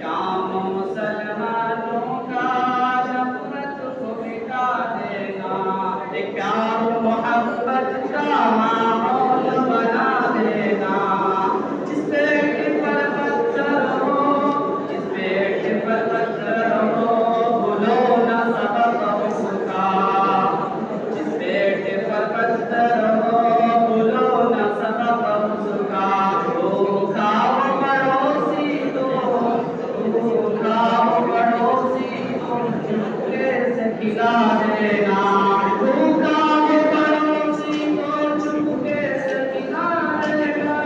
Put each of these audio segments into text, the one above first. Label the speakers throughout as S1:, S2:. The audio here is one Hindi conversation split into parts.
S1: काम मुसलमानों का नफरत को मिटा देना, एक प्यार मोहब्बत का माहौल बना देना। जिस पेट पर पत्थर हो, जिस पेट पर पत्थर हो, भूलो न सबक उसका। जिस पेट पर पत्थर हो, भूलो न सबक उसका। भूखा हो पड़ोसी तुम, भूखा हो पड़ोसी तुम, चुपके से खिला देना। भूखा हो पड़ोसी को चुपके से खिला देना।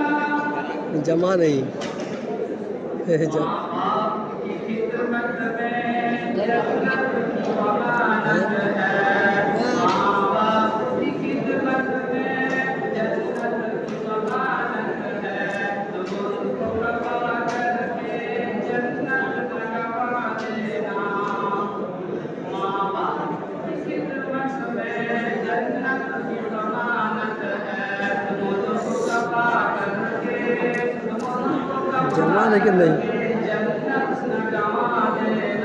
S2: जमा नहीं
S1: माँ बाप की खिदमत में जन्नत की अमानत है। माँ बाप की खिदमत में जन्नत की अमानत है। तुम उनको कमा करके जन्नत न गवा देना। माँ बाप की खिदमत में जन्नत की अमानत है। तुम उनको कमा करके, तुम उनको
S2: जमा लेकिन नहीं
S1: जन्नत न गवा देना।